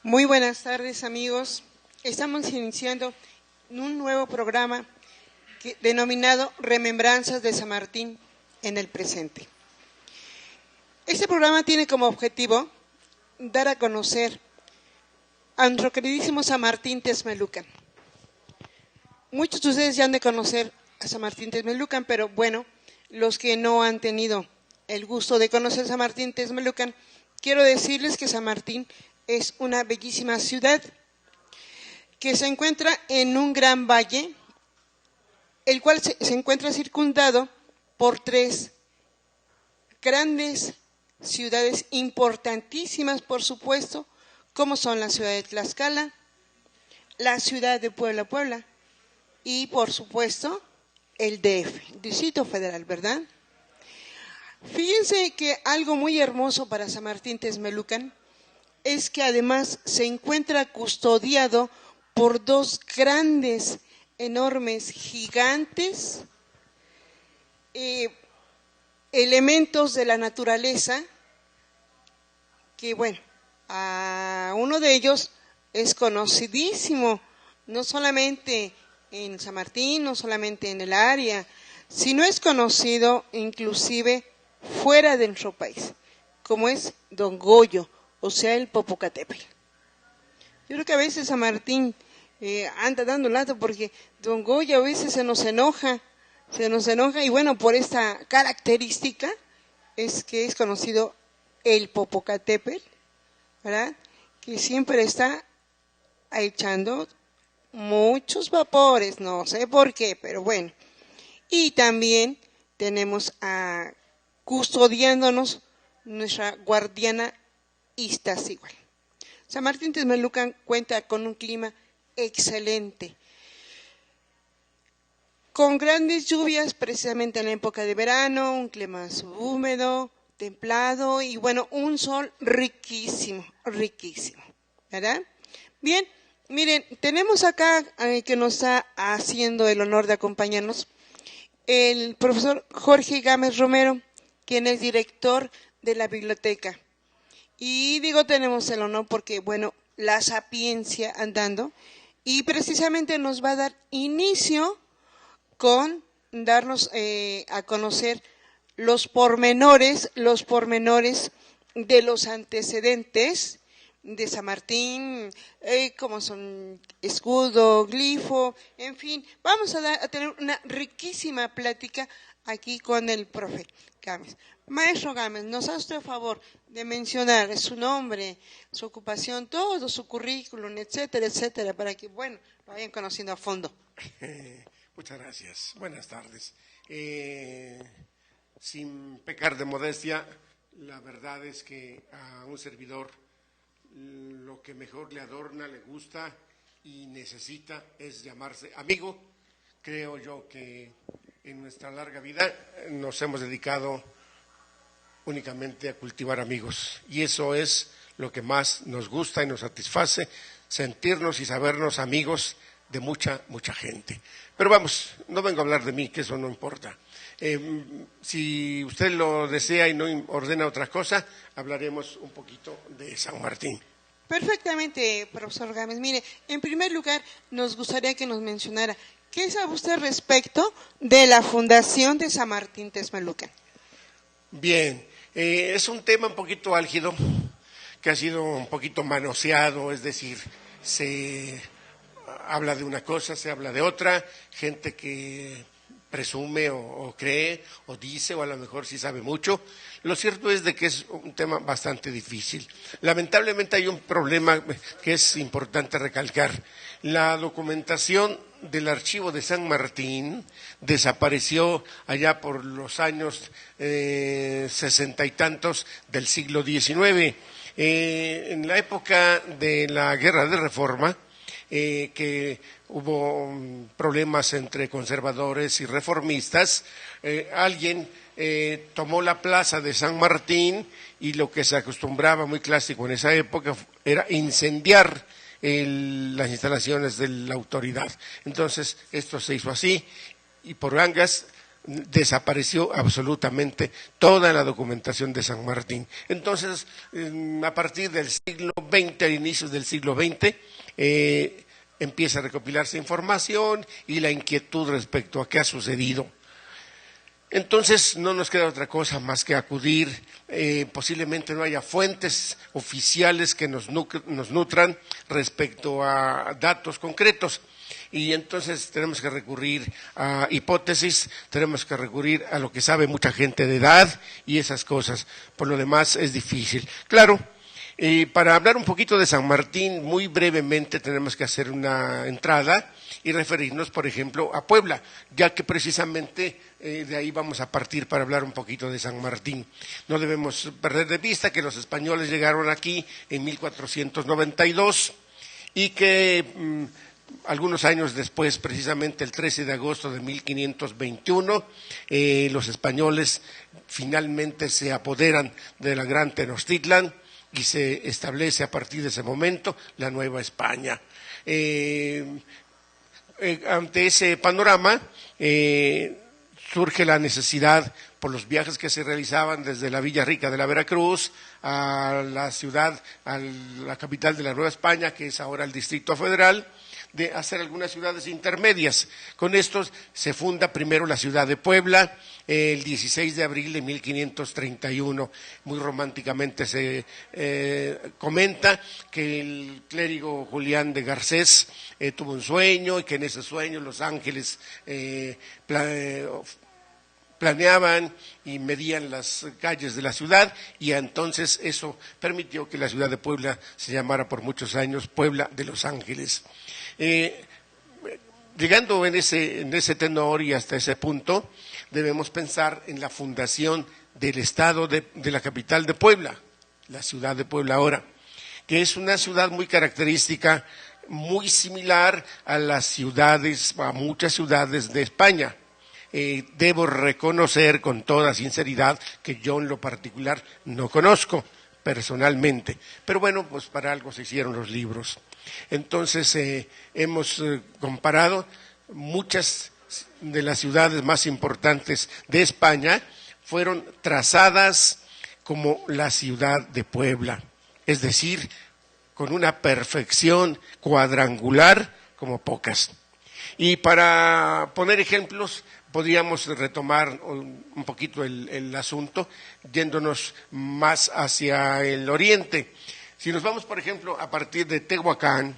Muy buenas tardes, amigos. Estamos iniciando un nuevo programa denominado Remembranzas de San Martín en el presente. Este programa tiene como objetivo dar a conocer a nuestro queridísimo San Martín Texmelucan. Muchos de ustedes ya han de conocer a San Martín Texmelucan, pero bueno, los que no han tenido el gusto de conocer a San Martín Texmelucan, quiero decirles que San Martín es una bellísima ciudad que se encuentra en un gran valle, el cual se encuentra circundado por tres grandes ciudades importantísimas, por supuesto, como son la ciudad de Tlaxcala, la ciudad de Puebla y, por supuesto, el DF, Distrito Federal, ¿verdad? Fíjense que algo muy hermoso para San Martín Texmelucan es que además se encuentra custodiado por dos grandes, enormes, gigantes elementos de la naturaleza, que bueno, a uno de ellos es conocidísimo, no solamente en San Martín, no solamente en el área, sino es conocido inclusive fuera de nuestro país, como es Don Goyo, o sea, el Popocatépetl. Yo creo que a veces San Martín anda dando lata porque Don Goyo a veces se nos enoja y bueno, por esta característica es que es conocido el Popocatépetl, ¿verdad? Que siempre está echando muchos vapores, no sé por qué, pero bueno. Y también tenemos a custodiándonos nuestra guardiana Iztaccíhuatl. San Martín Texmelucan cuenta con un clima excelente, con grandes lluvias precisamente en la época de verano, un clima subhúmedo, templado y bueno, un sol riquísimo, ¿verdad? Bien, miren, tenemos acá que nos está haciendo el honor de acompañarnos el profesor Jorge Gámez Romero, quien es director de la biblioteca. Y digo tenemos el honor porque, bueno, la sapiencia andando, y precisamente nos va a dar inicio con darnos a conocer los pormenores de los antecedentes de San Martín, como son escudo, glifo, en fin, vamos a tener una riquísima plática aquí con el profe Gámez. Maestro Gámez, ¿nos hace usted el favor de mencionar su nombre, su ocupación, todo su currículum, etcétera, para que, bueno, lo vayan conociendo a fondo? Muchas gracias. Buenas tardes. Sin pecar de modestia, la verdad es que a un servidor lo que mejor le adorna, le gusta y necesita es llamarse amigo. Creo yo que en nuestra larga vida nos hemos dedicado únicamente a cultivar amigos, y eso es lo que más nos gusta y nos satisface, sentirnos y sabernos amigos de mucha gente. Pero vamos, no vengo a hablar de mí, que eso no importa. Si usted lo desea y no ordena otra cosa, hablaremos un poquito de San Martín. Perfectamente, profesor Gámez. Mire, en primer lugar, nos gustaría que nos mencionara, ¿qué sabe usted respecto de la fundación de San Martín Texmelucan? Bien, es un tema un poquito álgido, que ha sido un poquito manoseado, es decir, se habla de una cosa, se habla de otra, gente que presume o cree o dice, o a lo mejor sí sabe mucho. Lo cierto es de que es un tema bastante difícil. Lamentablemente hay un problema que es importante recalcar. La documentación del archivo de San Martín desapareció allá por los años 60 y tantos del siglo XIX. En la época de la Guerra de Reforma, que hubo problemas entre conservadores y reformistas, alguien tomó la plaza de San Martín, y lo que se acostumbraba, muy clásico en esa época, era incendiar las instalaciones de la autoridad. Entonces esto se hizo así, y por gangas desapareció absolutamente toda la documentación de San Martín. Entonces, a partir del siglo XX, a inicios del siglo XX, empieza a recopilarse información y la inquietud respecto a qué ha sucedido. Entonces no nos queda otra cosa más que acudir, posiblemente no haya fuentes oficiales que nos nutran respecto a datos concretos. Y entonces tenemos que recurrir a hipótesis, tenemos que recurrir a lo que sabe mucha gente de edad y esas cosas. Por lo demás es difícil. Claro, para hablar un poquito de San Martín, muy brevemente tenemos que hacer una entrada y referirnos, por ejemplo, a Puebla, ya que precisamente de ahí vamos a partir para hablar un poquito de San Martín. No debemos perder de vista que los españoles llegaron aquí en 1492 y que algunos años después, precisamente el 13 de agosto de 1521, los españoles finalmente se apoderan de la Gran Tenochtitlan y se establece a partir de ese momento la Nueva España. Ante ese panorama surge la necesidad, por los viajes que se realizaban desde la Villa Rica de la Veracruz a la ciudad, a la capital de la Nueva España, que es ahora el Distrito Federal, de hacer algunas ciudades intermedias. Con estos se funda primero la ciudad de Puebla, el 16 de abril de 1531. Muy románticamente se comenta que el clérigo Julián de Garcés tuvo un sueño y que en ese sueño los ángeles planeaban y medían las calles de la ciudad y entonces eso permitió que la ciudad de Puebla se llamara por muchos años Puebla de los Ángeles. Llegando en ese tenor y hasta ese punto, debemos pensar en la fundación del estado de la capital de Puebla, la ciudad de Puebla ahora, que es una ciudad muy característica, muy similar a muchas ciudades de España. Debo reconocer con toda sinceridad que yo en lo particular no conozco personalmente, pero bueno, pues para algo se hicieron los libros. Entonces hemos comparado muchas de las ciudades más importantes de España fueron trazadas como la ciudad de Puebla, es decir, con una perfección cuadrangular como pocas. Y para poner ejemplos, podríamos retomar un poquito el asunto, yéndonos más hacia el oriente. Si nos vamos, por ejemplo, a partir de Tehuacán,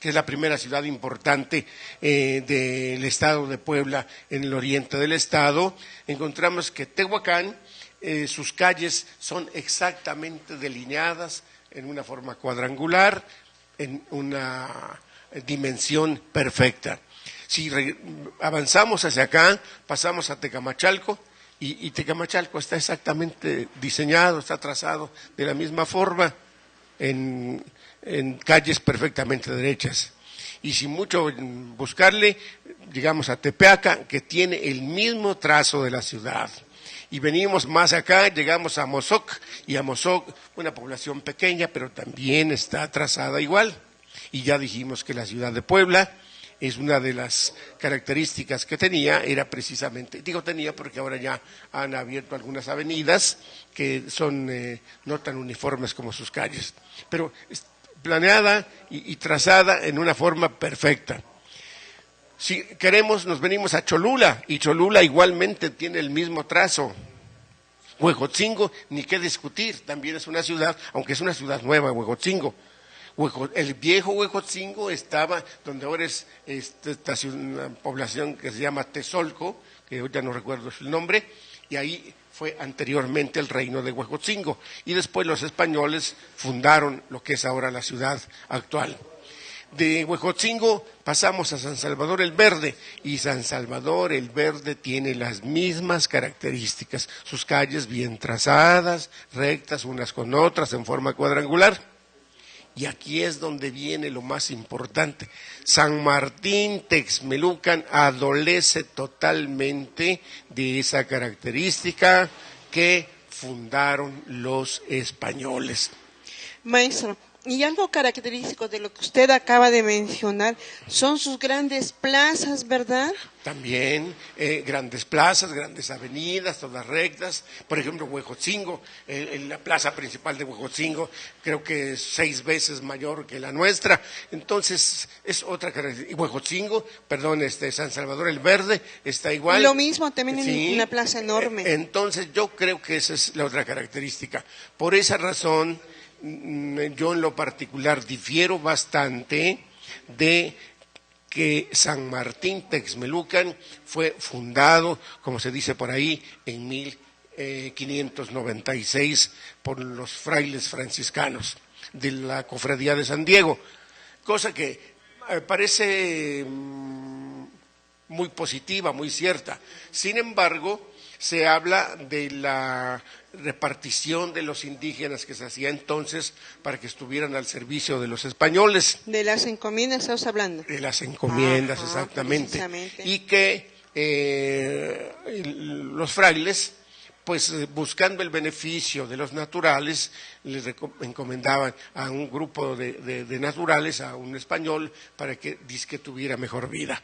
que es la primera ciudad importante del estado de Puebla en el oriente del estado, encontramos que Tehuacán, sus calles son exactamente delineadas en una forma cuadrangular, en una dimensión perfecta. Si avanzamos hacia acá, pasamos a Tecamachalco, y Tecamachalco está exactamente diseñado, está trazado de la misma forma, en calles perfectamente derechas. Y sin mucho buscarle, llegamos a Tepeaca, que tiene el mismo trazo de la ciudad. Y venimos más acá, llegamos a Mozoc, y a Mozoc, una población pequeña, pero también está trazada igual. Y ya dijimos que la ciudad de Puebla es una de las características que tenía, era precisamente, digo tenía porque ahora ya han abierto algunas avenidas que son no tan uniformes como sus calles, pero planeada y trazada en una forma perfecta. Si queremos, nos venimos a Cholula, y Cholula igualmente tiene el mismo trazo. Huejotzingo, ni qué discutir, también es una ciudad, aunque es una ciudad nueva, Huejotzingo. El viejo Huejotzingo estaba donde ahora es una población que se llama Tezolco, que hoy ya no recuerdo el nombre, y ahí fue anteriormente el reino de Huejotzingo, y después los españoles fundaron lo que es ahora la ciudad actual. De Huejotzingo pasamos a San Salvador el Verde, y San Salvador el Verde tiene las mismas características, sus calles bien trazadas, rectas unas con otras en forma cuadrangular. Y aquí es donde viene lo más importante. San Martín Texmelucan adolece totalmente de esa característica que fundaron los españoles. Maestro, Y algo característico de lo que usted acaba de mencionar son sus grandes plazas, ¿verdad? También grandes plazas, grandes avenidas, todas rectas. Por ejemplo, Huejotzingo, la plaza principal de Huejotzingo, creo que es 6 veces mayor que la nuestra. Entonces, es otra característica. Y Huejotzingo, perdón, San Salvador el Verde, está igual. Lo mismo, también Sí. en una plaza enorme. Entonces, yo creo que esa es la otra característica. Por esa razón, yo en lo particular difiero bastante de que San Martín Texmelucan fue fundado, como se dice por ahí, en 1596 por los frailes franciscanos de la Cofradía de San Diego, cosa que parece muy positiva, muy cierta. Sin embargo, se habla de la repartición de los indígenas que se hacía entonces para que estuvieran al servicio de los españoles. De las encomiendas estamos hablando. De las encomiendas, Ajá, exactamente. precisamente. Y que los frailes, pues buscando el beneficio de los naturales, les encomendaban a un grupo de naturales, a un español, para que dizque tuviera mejor vida.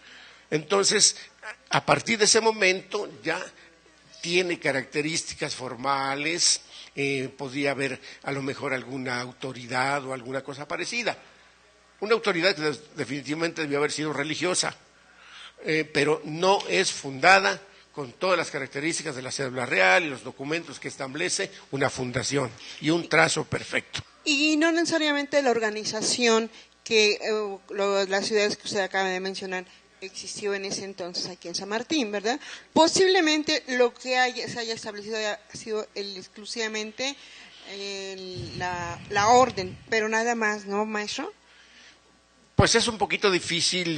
Entonces, a partir de ese momento ya tiene características formales, podría haber a lo mejor alguna autoridad o alguna cosa parecida. Una autoridad que definitivamente debió haber sido religiosa, pero no es fundada con todas las características de la cédula real y los documentos que establece una fundación y un trazo perfecto. Y no necesariamente la organización que las ciudades que usted acaba de mencionar existió en ese entonces aquí en San Martín, ¿verdad? Posiblemente lo que se haya establecido ha sido exclusivamente la orden, pero nada más, ¿no, maestro? Pues es un poquito difícil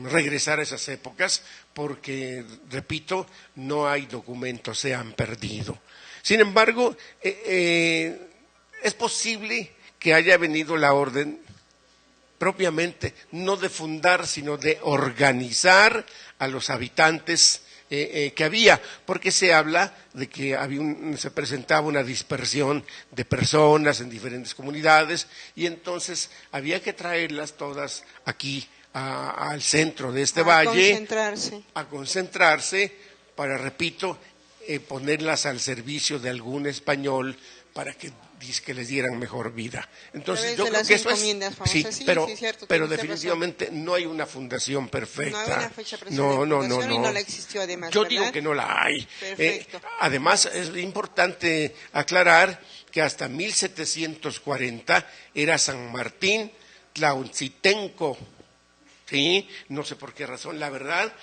regresar a esas épocas porque, repito, no hay documentos, se han perdido. Sin embargo, es posible que haya venido la orden propiamente, no de fundar, sino de organizar a los habitantes que había, porque se habla de que se presentaba una dispersión de personas en diferentes comunidades y entonces había que traerlas todas aquí al centro de este valle, a concentrarse para, repito, ponerlas al servicio de algún español para que les dieran mejor vida. Entonces yo creo que eso es sí, pero definitivamente no hay una fundación perfecta. No hay una fecha precisa de fundación y no la existió además, yo ¿verdad? digo que no la hay. Perfecto. Además es importante aclarar que hasta 1740 era San Martín Tlautzitenco. Sí, no sé por qué razón, la verdad,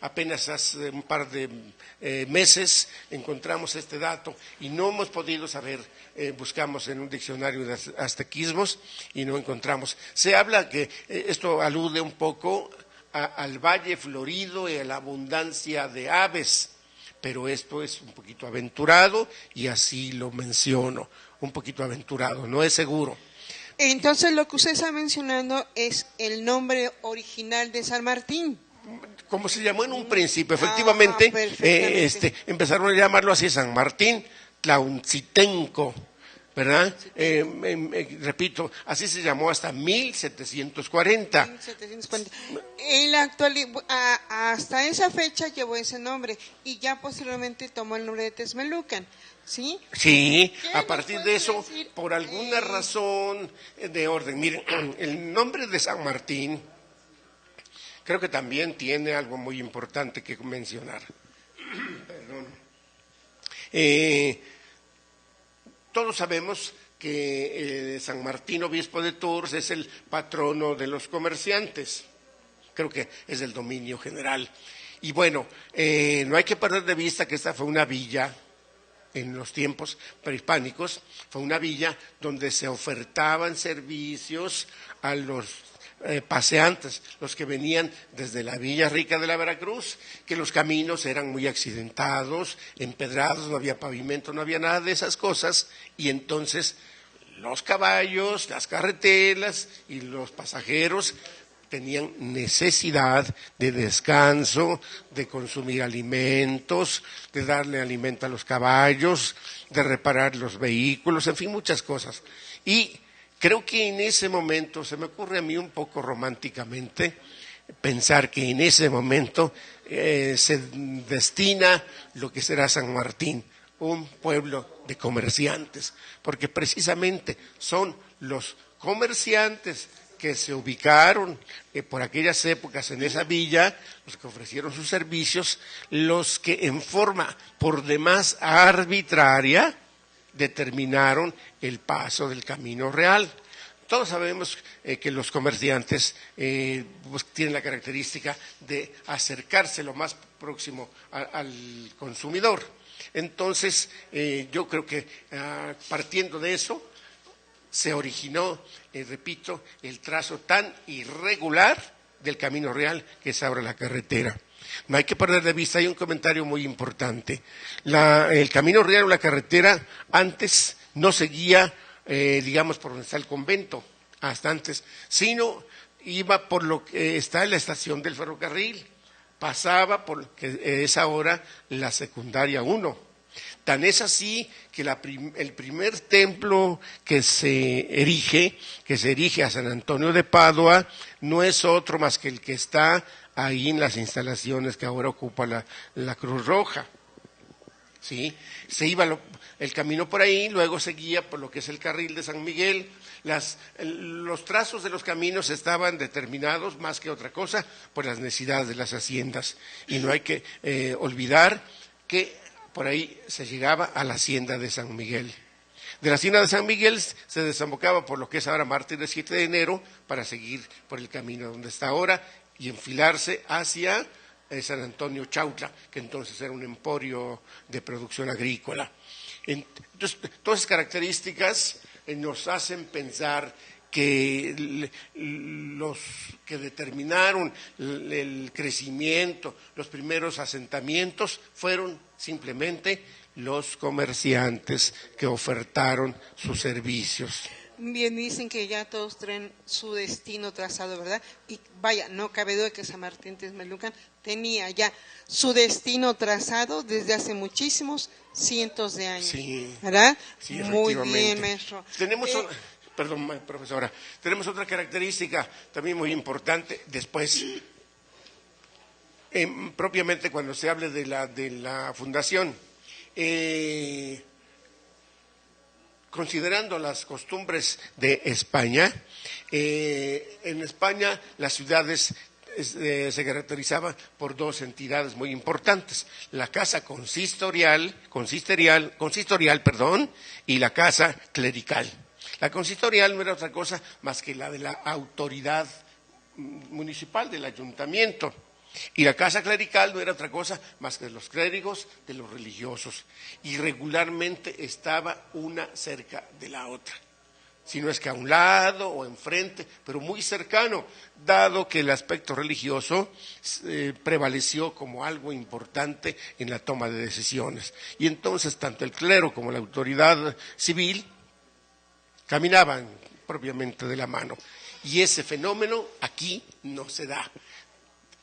apenas hace un par de meses encontramos este dato y no hemos podido saber, buscamos en un diccionario de aztequismos y no encontramos. Se habla que esto alude un poco al valle florido y a la abundancia de aves, pero esto es un poquito aventurado y así lo menciono, un poquito aventurado, no es seguro. Entonces lo que usted está mencionando es el nombre original de San Martín. Como se llamó en un principio, efectivamente, empezaron a llamarlo así, San Martín Tlautzitenco, ¿verdad? Repito, así se llamó hasta 1740. 1740. En la actualidad, hasta esa fecha llevó ese nombre y ya posteriormente tomó el nombre de Texmelucan. ¿Sí? Sí, a partir de eso, por alguna razón de orden. Miren, el nombre de San Martín creo que también tiene algo muy importante que mencionar. Perdón. Todos sabemos que San Martín, obispo de Tours, es el patrono de los comerciantes. Creo que es del dominio general. Y bueno, no hay que perder de vista que esta fue una villa. En los tiempos prehispánicos, fue una villa donde se ofertaban servicios a los paseantes, los que venían desde la Villa Rica de la Veracruz, que los caminos eran muy accidentados, empedrados, no había pavimento, no había nada de esas cosas, y entonces los caballos, las carreteras y los pasajeros tenían necesidad de descanso, de consumir alimentos, de darle alimento a los caballos, de reparar los vehículos, en fin, muchas cosas. Y Creo que en ese momento, se me ocurre a mí un poco románticamente, pensar que en ese momento se destina lo que será San Martín, un pueblo de comerciantes, porque precisamente son los comerciantes que se ubicaron por aquellas épocas en esa villa, los que ofrecieron sus servicios, los que en forma por demás arbitraria determinaron el paso del camino real. Todos sabemos que los comerciantes pues, tienen la característica de acercarse lo más próximo al consumidor. Entonces, yo creo que partiendo de eso, se originó, repito, el trazo tan irregular del camino real que es ahora la carretera. No hay que perder de vista, hay un comentario muy importante. El camino real o la carretera antes no seguía, digamos, por donde está el convento, hasta antes, sino iba por lo que está en la estación del ferrocarril, pasaba por lo que es ahora la secundaria 1. Tan es así que el primer templo que se erige a San Antonio de Padua, no es otro más que el que está ahí en las instalaciones que ahora ocupa la Cruz Roja. ¿Sí? Se iba el camino por ahí, luego seguía por lo que es el carril de San Miguel. Los trazos de los caminos estaban determinados más que otra cosa por las necesidades de las haciendas. Y no hay que olvidar que por ahí se llegaba a la hacienda de San Miguel. De la hacienda de San Miguel se desembocaba por lo que es ahora Mártires 7 de enero para seguir por el camino donde está ahora y enfilarse hacia San Antonio Chautla, que entonces era un emporio de producción agrícola. Entonces, todas esas características nos hacen pensar que los que determinaron el crecimiento, los primeros asentamientos, fueron simplemente los comerciantes que ofertaron sus servicios. Bien, dicen que ya todos traen su destino trazado, ¿verdad? Y vaya, no cabe duda que San Martín Texmelucan tenía ya su destino trazado desde hace muchísimos cientos de años, sí, ¿verdad? Sí, muy bien, maestro. Perdón, profesora, tenemos otra característica también muy importante después, propiamente cuando se hable de la fundación. Considerando las costumbres de España, en España las ciudades se caracterizaban por dos entidades muy importantes: la casa consistorial, y la casa clerical. La consistorial no era otra cosa más que la de la autoridad municipal, del ayuntamiento. Y la casa clerical no era otra cosa más que de los clérigos, de los religiosos. Y regularmente estaba una cerca de la otra. Si no es que a un lado o enfrente, pero muy cercano, dado que el aspecto religioso prevaleció como algo importante en la toma de decisiones. Y entonces tanto el clero como la autoridad civil caminaban propiamente de la mano. Y ese fenómeno aquí no se da.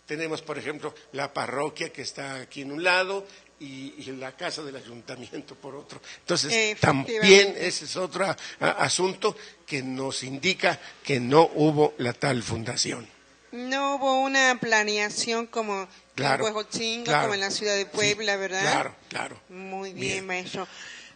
Tenemos, por ejemplo, la parroquia que está aquí en un lado y la casa del ayuntamiento por otro. Entonces, también ese es otro asunto que nos indica que no hubo la tal fundación. No hubo una planeación como en Huejotzingo, como en la ciudad de Puebla, sí, ¿verdad? Claro. Muy bien, maestro.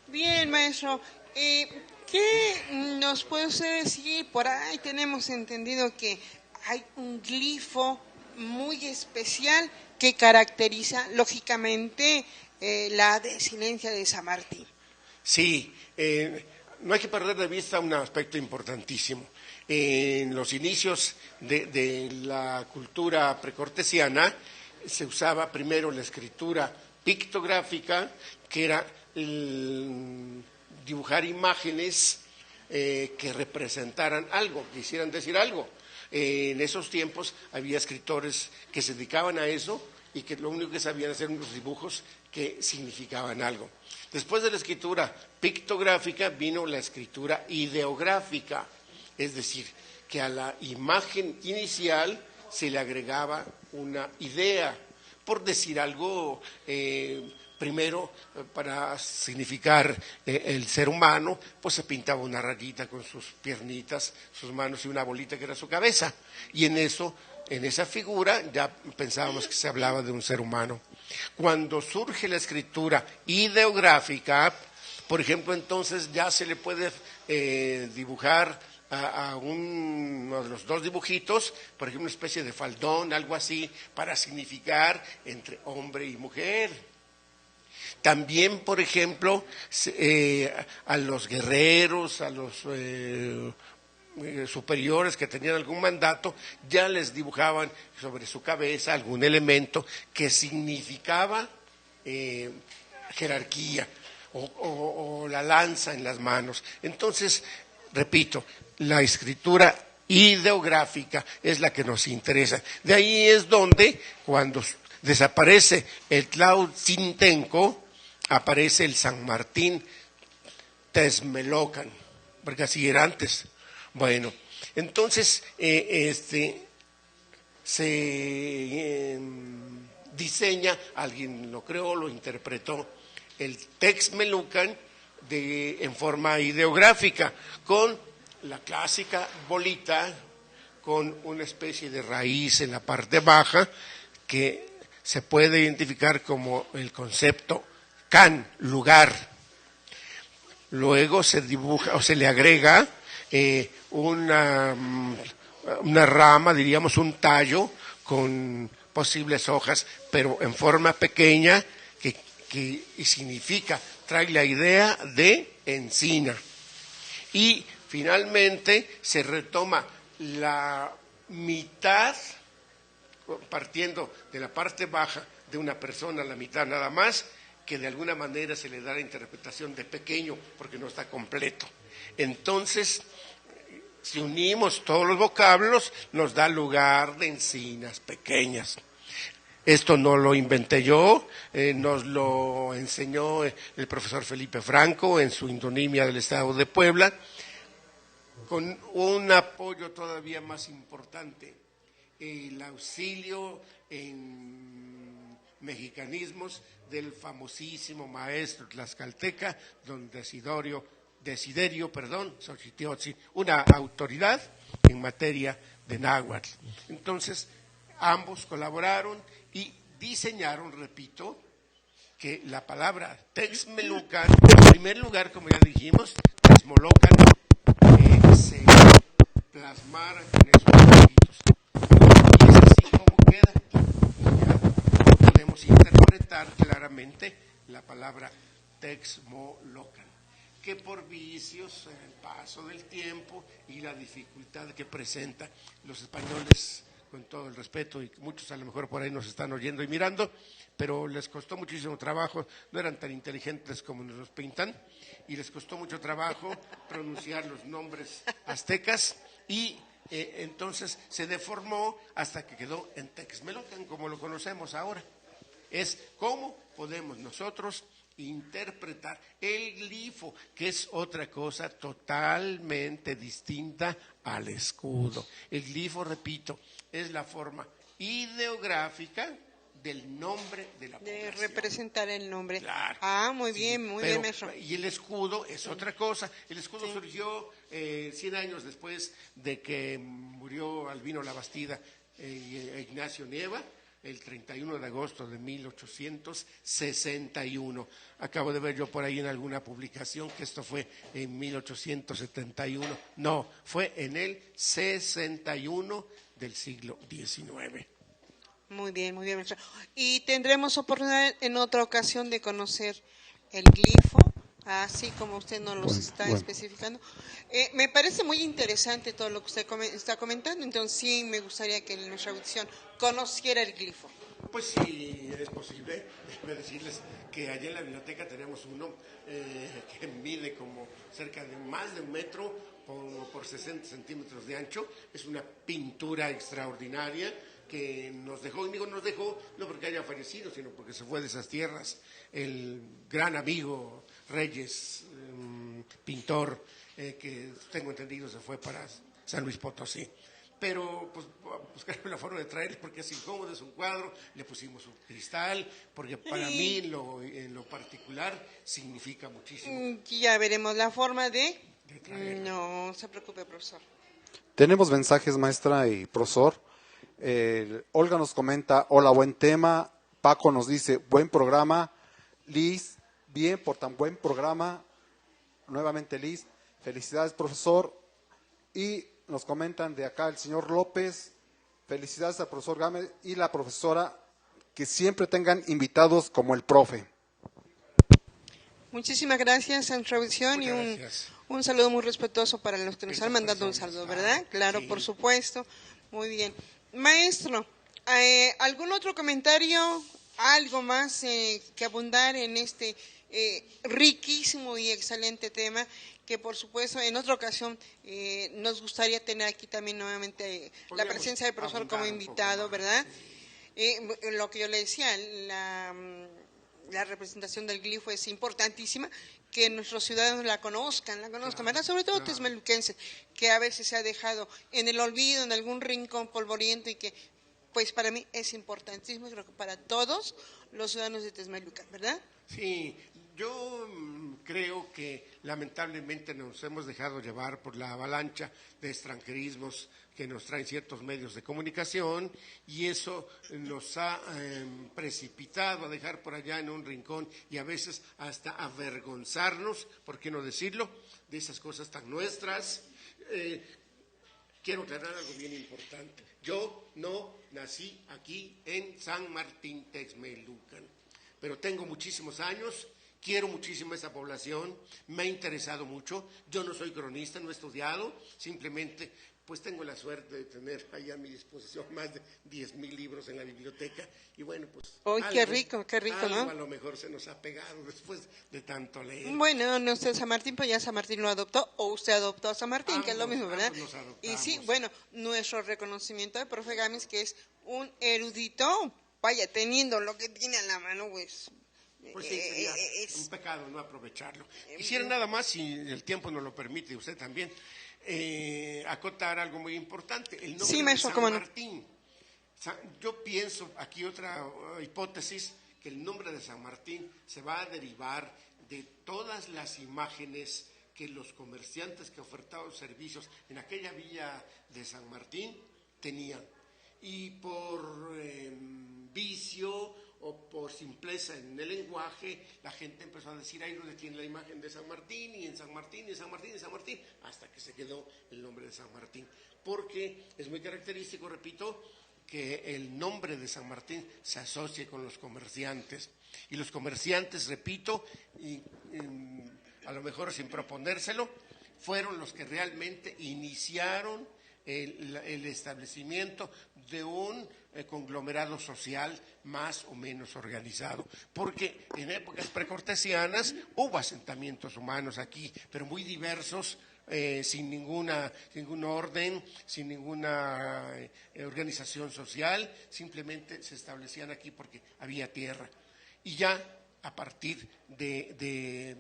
Bien, maestro. ¿Qué nos puede usted decir? Por ahí tenemos entendido que hay un glifo muy especial que caracteriza lógicamente la desinencia de San Martín. Sí, no hay que perder de vista un aspecto importantísimo. En los inicios de la cultura precortesiana se usaba primero la escritura pictográfica, que era dibujar imágenes que representaran algo, que quisieran decir algo. En esos tiempos había escritores que se dedicaban a eso y que lo único que sabían hacer unos dibujos que significaban algo. Después de la escritura pictográfica vino la escritura ideográfica, es decir, que a la imagen inicial se le agregaba una idea, por decir algo, Primero, para significar el ser humano, pues se pintaba una rayita con sus piernitas, sus manos y una bolita que era su cabeza. Y en esa figura ya pensábamos que se hablaba de un ser humano. Cuando surge la escritura ideográfica, por ejemplo, entonces ya se le puede dibujar a uno de los dos dibujitos, por ejemplo, una especie de faldón, algo así, para significar entre hombre y mujer. También, por ejemplo, a los guerreros, a los superiores que tenían algún mandato, ya les dibujaban sobre su cabeza algún elemento que significaba jerarquía o la lanza en las manos. Entonces, repito, la escritura ideográfica es la que nos interesa. De ahí es donde, cuando desaparece el Tlautzintenco, aparece el San Martín Texmelucan, porque así era antes. Bueno, entonces se diseña, alguien lo creó, lo interpretó, el Texmelucan en forma ideográfica, con la clásica bolita, con una especie de raíz en la parte baja, que se puede identificar como el concepto can, lugar. Luego se dibuja o se le agrega una rama, diríamos un tallo, con posibles hojas, pero en forma pequeña, que significa, trae la idea de encina. Y finalmente se retoma la mitad, partiendo de la parte baja de una persona, la mitad nada más, que de alguna manera se le da la interpretación de pequeño, porque no está completo. Entonces, si unimos todos los vocablos, nos da lugar de encinas pequeñas. Esto no lo inventé yo, nos lo enseñó el profesor Felipe Franco en su Indonimia del Estado de Puebla, con un apoyo todavía más importante, el auxilio en mexicanismos del famosísimo maestro tlaxcalteca, don Desiderio Xochitl, una autoridad en materia de náhuatl. Entonces, ambos colaboraron y diseñaron, repito, que la palabra Texmelucan, en primer lugar, como ya dijimos, Texmolocan, se plasmara en esos dibujitos. Y es así como queda. Ya podemos interpretar claramente la palabra Texmolocan, que por vicios, el paso del tiempo y la dificultad que presenta los españoles, con todo el respeto, y muchos a lo mejor por ahí nos están oyendo y mirando, pero les costó muchísimo trabajo, no eran tan inteligentes como nos los pintan, y les costó mucho trabajo pronunciar los nombres aztecas, y entonces se deformó hasta que quedó en Texmelucan, como lo conocemos ahora. Es cómo podemos nosotros interpretar el glifo, que es otra cosa totalmente distinta al escudo. El glifo, repito, es la forma ideográfica del nombre de la población. De representar el nombre. Claro. Muy bien, maestro. Y el escudo es otra cosa. El escudo surgió 100 años después de que murió Albino Labastida e Ignacio Nieva, el 31 de agosto de 1861. Acabo de ver yo por ahí en alguna publicación que esto fue en 1871. No, fue en el 61 del siglo XIX. Muy bien, maestro. Y tendremos oportunidad en otra ocasión de conocer el glifo, así como usted nos lo está especificando. Me parece muy interesante todo lo que usted está comentando, entonces sí me gustaría que nuestra audición conociera el glifo. Pues sí, es posible. Déjeme decirles que allá en la biblioteca tenemos uno que mide como cerca de más de 1 metro por 60 centímetros de ancho. Es una pintura extraordinaria que nos dejó, y digo nos dejó no porque haya fallecido, sino porque se fue de esas tierras, el gran amigo Reyes, pintor, que tengo entendido se fue para San Luis Potosí. pero pues buscar la forma de traerle porque es incómodo, es un cuadro, le pusimos un cristal, porque para mí en lo particular significa muchísimo. Ya veremos la forma de traerlo. No se preocupe, profesor. Tenemos mensajes, maestra y profesor. Olga nos comenta, hola, buen tema. Paco nos dice, buen programa. Liz, bien por tan buen programa. Nuevamente Liz, felicidades, profesor. Y nos comentan de acá el señor López, felicidades al profesor Gámez y la profesora, que siempre tengan invitados como el profe. Muchísimas gracias, introducción, y un saludo muy respetuoso para los que nos han mandado un saludo, ¿verdad? Claro, sí. Por supuesto. Muy bien. Maestro, ¿algún otro comentario, algo más que abundar en este riquísimo y excelente tema, que por supuesto en otra ocasión nos gustaría tener aquí también nuevamente la presencia del profesor como invitado, ¿verdad? Lo que yo le decía, la representación del glifo es importantísima, que nuestros ciudadanos la conozcan, ¿verdad? Sobre todo tesmeluquenses, que a veces se ha dejado en el olvido, en algún rincón polvoriento, y que pues para mí es importantísimo, creo que para todos los ciudadanos de Texmelucan, ¿verdad? Sí, yo creo que lamentablemente nos hemos dejado llevar por la avalancha de extranjerismos que nos traen ciertos medios de comunicación, y eso nos ha precipitado a dejar por allá en un rincón y a veces hasta avergonzarnos, ¿por qué no decirlo?, de esas cosas tan nuestras. Quiero aclarar algo bien importante. Yo no nací aquí en San Martín Texmelucan, pero tengo muchísimos años, quiero muchísimo esa población, me ha interesado mucho. Yo no soy cronista, no he estudiado, simplemente pues tengo la suerte de tener ahí a mi disposición más de 10,000 libros en la biblioteca, y bueno, pues qué rico, ¿no? A lo mejor se nos ha pegado después de tanto leer. Bueno, no usted San Martín, pues ya San Martín lo adoptó, o usted adoptó a San Martín, que es lo mismo, ¿verdad? Y sí, bueno, nuestro reconocimiento al profe Gámez, que es un erudito, vaya, teniendo lo que tiene a la mano, pues sí, sería un pecado no aprovecharlo. Quisiera nada más, si el tiempo nos lo permite, usted también, acotar algo muy importante, el nombre de San Martín. Yo pienso, aquí otra hipótesis, que el nombre de San Martín se va a derivar de todas las imágenes que los comerciantes que ofertaban servicios en aquella villa de San Martín tenían, y por vicio o por simpleza en el lenguaje, la gente empezó a decir, ahí donde tiene la imagen de San Martín, y en San Martín, y en San Martín, y en San Martín, hasta que se quedó el nombre de San Martín. Porque es muy característico, repito, que el nombre de San Martín se asocie con los comerciantes. Y los comerciantes, repito, y a lo mejor sin proponérselo, fueron los que realmente iniciaron el establecimiento de un conglomerado social más o menos organizado, porque en épocas precortesianas hubo asentamientos humanos aquí, pero muy diversos, sin ningún orden, sin ninguna organización social, simplemente se establecían aquí porque había tierra. Y ya a partir de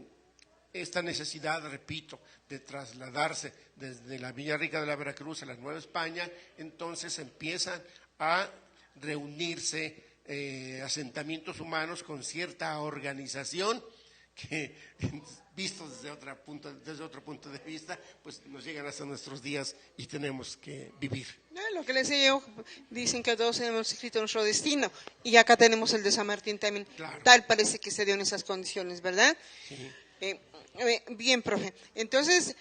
esta necesidad, repito, de trasladarse desde la Villarrica de la Veracruz a la Nueva España, entonces empiezan a reunirse asentamientos humanos con cierta organización que, visto desde otro punto de vista, pues nos llegan hasta nuestros días y tenemos que vivir. Lo que les decía yo, dicen que todos hemos escrito nuestro destino, y acá tenemos el de San Martín también. Claro. Tal parece que se dio en esas condiciones, ¿verdad? Sí. Bien, profe. Entonces,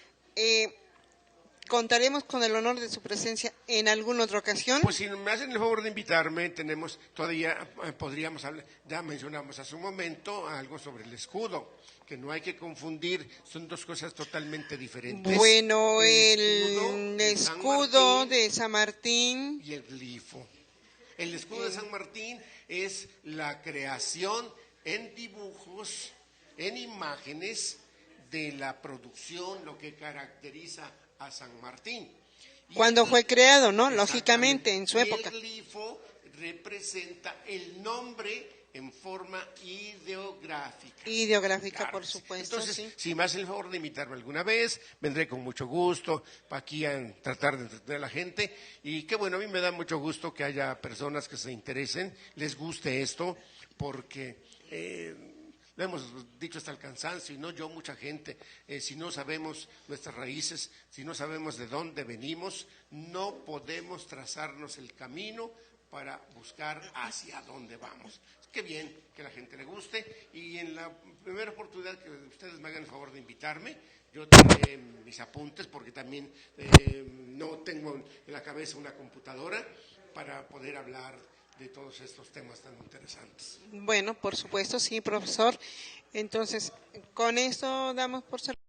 contaremos con el honor de su presencia en alguna otra ocasión. Pues si me hacen el favor de invitarme, tenemos todavía, podríamos hablar, ya mencionamos hace un momento algo sobre el escudo, que no hay que confundir, son dos cosas totalmente diferentes. Bueno, el escudo de San Martín y el glifo. El escudo de San Martín es la creación en dibujos, en imágenes de la producción, lo que caracteriza a San Martín. Cuando fue creado, ¿no? Lógicamente, en su época. El glifo representa el nombre en forma ideográfica. Ideográfica, Claro por que sí. supuesto, Entonces, sí. si me hacen el favor de invitarme alguna vez, vendré con mucho gusto aquí a tratar de entretener a la gente. Y qué bueno, a mí me da mucho gusto que haya personas que se interesen, les guste esto, porque lo hemos dicho hasta el cansancio, y no yo, mucha gente, si no sabemos nuestras raíces, si no sabemos de dónde venimos, no podemos trazarnos el camino para buscar hacia dónde vamos. Qué bien que a la gente le guste, y en la primera oportunidad que ustedes me hagan el favor de invitarme, yo tendré mis apuntes, porque también no tengo en la cabeza una computadora para poder hablar de todos estos temas tan interesantes. Bueno, por supuesto, sí, profesor. Entonces, con esto damos por cerrado.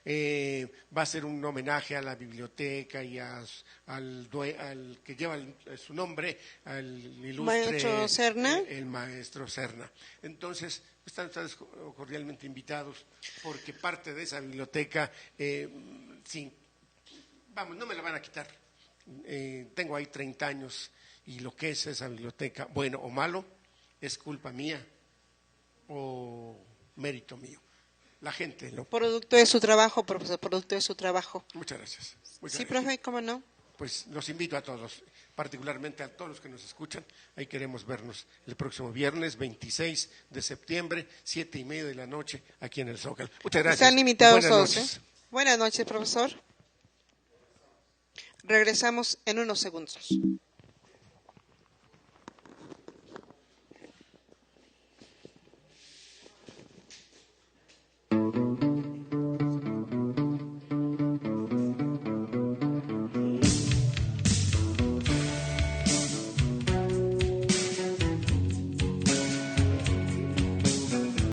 Va a ser un homenaje a la biblioteca y al que lleva su nombre, al ilustre Maestro Serna. el maestro Serna. Entonces, están ustedes cordialmente invitados, porque parte de esa biblioteca, vamos, no me la van a quitar. Tengo ahí 30 años, y lo que es esa biblioteca, bueno o malo, es culpa mía o mérito mío. La gente, ¿no? Producto de su trabajo, profesor, producto de su trabajo. Muchas gracias. Muchas Sí, gracias. profe, ¿cómo no? Pues los invito a todos, particularmente a todos los que nos escuchan. Ahí queremos vernos el próximo viernes 26 de septiembre, 7:30 de la noche, aquí en el Zócalo. Muchas gracias. Están invitados Buenas todos. noches. Buenas noches, profesor. Regresamos en unos segundos.